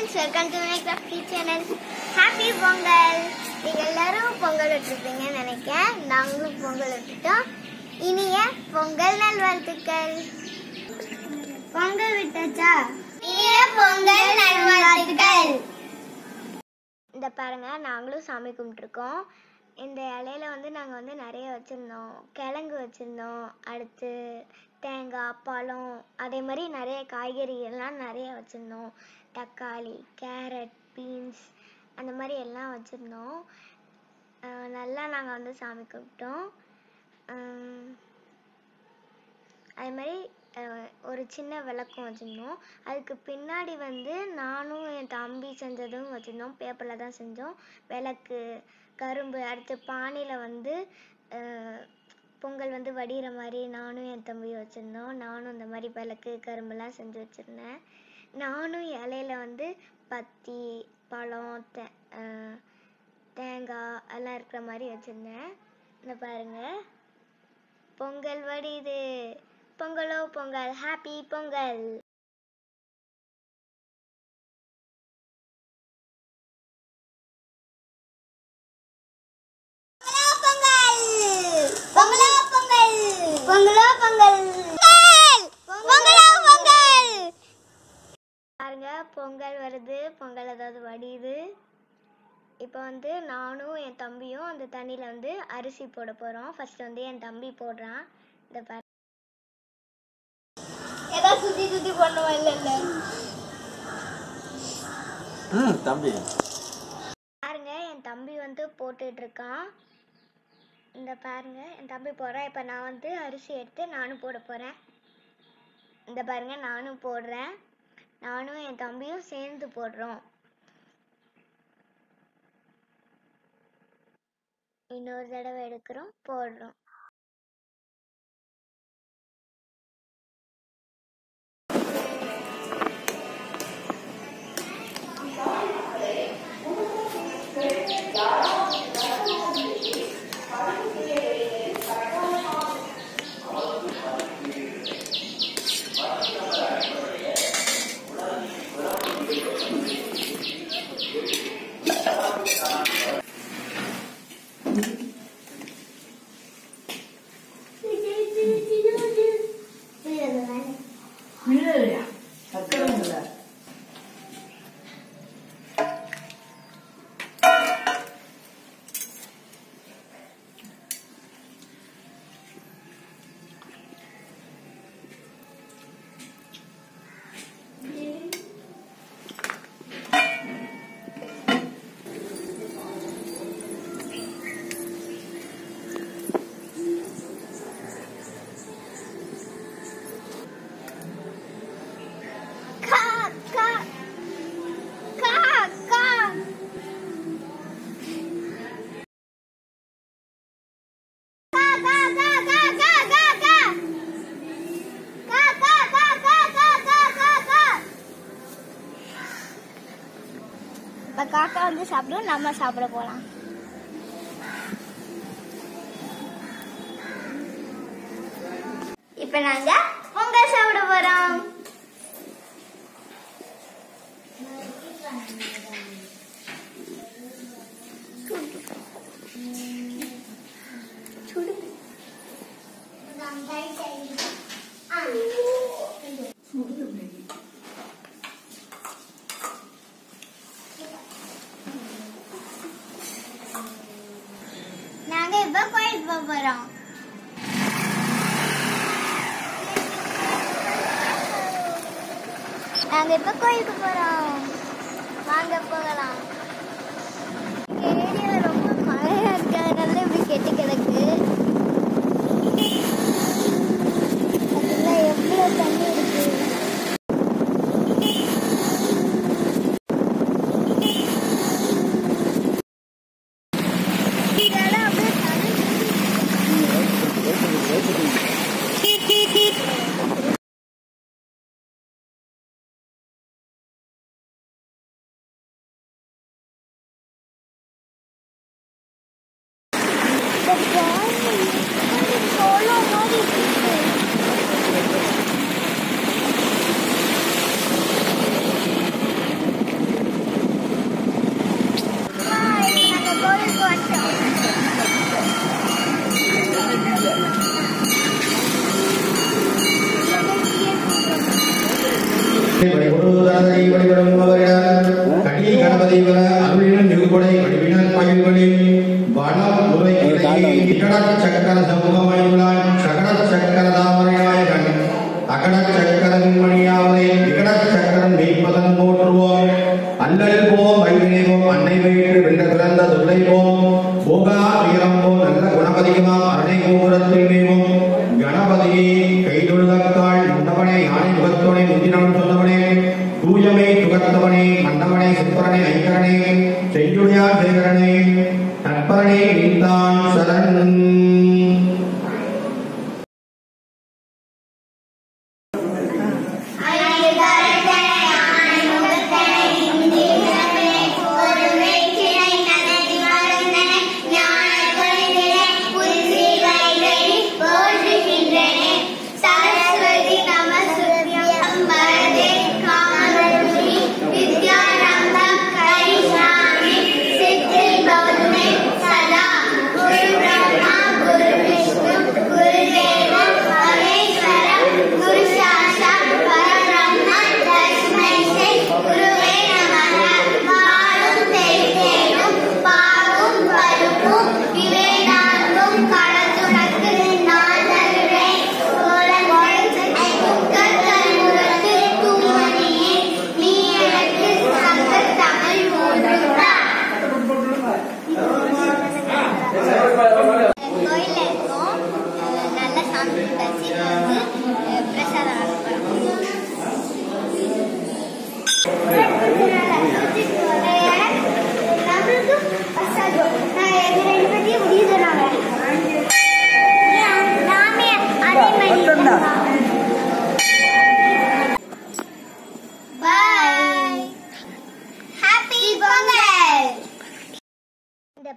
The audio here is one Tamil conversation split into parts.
friends, welcome to my crafty channel. Happy Pongal. நீங்க எல்லாரும் பொங்கல் விட்டுருப்பீங்கன்னு நினைக்கிறேன். நாங்களும் பொங்கல் விட்டுட்டோம். இனிய பொங்கல் நல்வாழ்த்துக்கள். பொங்கல் விட்டாச்சா? இனிய பொங்கல் நல்வாழ்த்துக்கள். இந்த பாருங்க, நாங்களும் சாமி கும்பிட்டுருக்கோம். இந்த இலையில நாங்கள் நிறைய வச்சுருந்தோம். கிழங்கு வச்சுருந்தோம், அடுத்து தேங்காய், பழம், அதே மாதிரி நிறைய காய்கறிகள்லாம் நிறைய வச்சுருந்தோம். தக்காளி, கேரட், பீன்ஸ், அந்த மாதிரி எல்லாம் வச்சுருந்தோம். நல்லா நாங்கள் சாமி கும்பிட்டோம். அதே மாதிரி ஒரு சின்ன விளக்கும் வச்சுருந்தோம். அதுக்கு பின்னாடி நானும் என் தம்பி செஞ்சதும் வச்சுருந்தோம். பேப்பரில் தான் செஞ்சோம். விளக்கு, கரும்பு, அடுத்து பானையில் பொங்கல் வடிகிற மாதிரி நானும் என் தம்பி வச்சுருந்தோம். நானும் இந்த மாதிரி விளக்கு, கரும்புலாம் செஞ்சு வச்சுருந்தேன். நானும் இலையில பத்தி, பழம், தேங்காய் எல்லாம் இருக்கிற மாதிரி வச்சுருந்தேன். இந்த பாருங்க, பொங்கல் வடியுது. பொங்கலோ பொங்கல், ஹாப்பி பொங்கல். பொங்கலோ பொங்கல், பொங்கலோ பொங்கல், பொங்கலோ பொங்கல். பாருங்க, பொங்கல் வருது, பொங்கல் ஏதாவது வடியுது. இப்போ நானும் என் தம்பியும் அந்த தண்ணியில் அரிசி போட போகிறோம். ஃபர்ஸ்ட் என் தம்பி போடுறான். இந்த பாரு, ஏதாவது சுற்றி சுற்றி பண்ணுவோம். இல்லை தம்பி பாருங்க, என் தம்பி போட்டுட்டு இருக்கான். இந்த பாருங்க, என் தம்பி போடுறான். இப்போ நான் அரிசி எடுத்து நானும் போட போகிறேன். இந்த பாருங்க, நானும் போடுறேன். நானும் என் தம்பியும் சேர்ந்து போடுறோம். இன்னொரு தடவை எடுக்கிறோம், போடுறோம். இப்போ காக்கா சாப்பிடும், நம்ம சாப்பிட போகலாம். இப்போ நாங்கள் பொங்கல் சாப்பிட போகிறோம். நாங்க இப்ப கோயிலுக்கு போறோம். வாங்க போகலாம். ஏரியால ரொம்ப மழையா இருக்கு, அதனால இப்படி கெட்டி கிடக்கு. அதுல எவ்வளவு தண்ணி இருக்கு. The கருணாதரை வழிபடும் அவரிடம் கடி கணபதி வர அருளின் நிகுபடை வடிவினர் பயிர்களில் வளம் உரை இக்கடச் சக்கர சமூகமயுள்ளான் சகடச் சக்கர தாமரைநாயகன் அகடச் சக்கரன் மணியாவரை விகடச் சக்கரன் மெய்ப்பதன் போற்றுவோம் அல்லல் போம் வழிவினைவோம் அன்னை வயிற்று வென்ற பிறந்த தொல்லை போம் போகா வீரம்போம் நல்ல குணபதியுமாம் அரணை கோபுரத்தில் மேவும் கணபதியை கைதொழுதக்காள் முண்டவனே யானை முகத்தவனே முந்தினம் சொன்னவனே தூயமை துகத்தவனே மண்டவனே சிற்பரனே ஐங்கரனே செய்யுடையார் சேகரனே நட்பரனே நீந்தான் சரண்.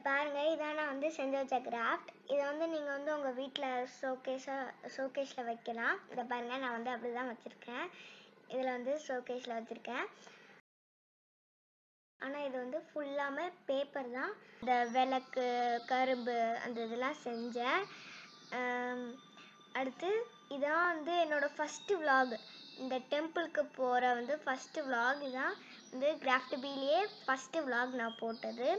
பாருங்க, இதான் நான் வந்து செஞ்சு வச்ச கிராஃப்ட். இதை வந்து நீங்கள் வந்து உங்கள் வீட்டில் ஷோகேஸில் வைக்கலாம். இதை பாருங்கள், நான் வந்து அப்படி தான் வச்சுருக்கேன். இதில் வந்து ஷோகேஸில் வச்சுருக்கேன். ஆனால் இது வந்து ஃபுல்லாமே பேப்பர் தான். இந்த விளக்கு, கரும்பு அந்த இதெல்லாம் செஞ்சேன். அடுத்து இதான் வந்து என்னோடய ஃபஸ்ட்டு விலாக். இந்த டெம்பிளுக்கு போகிற வந்து ஃபஸ்ட்டு விலாக். இதான் வந்து கிராஃப்ட் பீலேயே ஃபஸ்ட்டு விலாக் நான் போட்டது.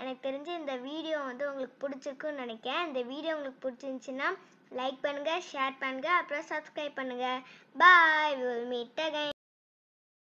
எனக்கு தெரிஞ்சு இந்த வீடியோ வந்து உங்களுக்கு பிடிச்சிருக்குன்னு நினைக்கிறேன். இந்த வீடியோ உங்களுக்கு பிடிச்சிருந்துச்சின்னா லைக் பண்ணுங்கள், ஷேர் பண்ணுங்கள், அப்புறம் சப்ஸ்கிரைப் பண்ணுங்கள். பாய், வி வில் மீட் அகைன்.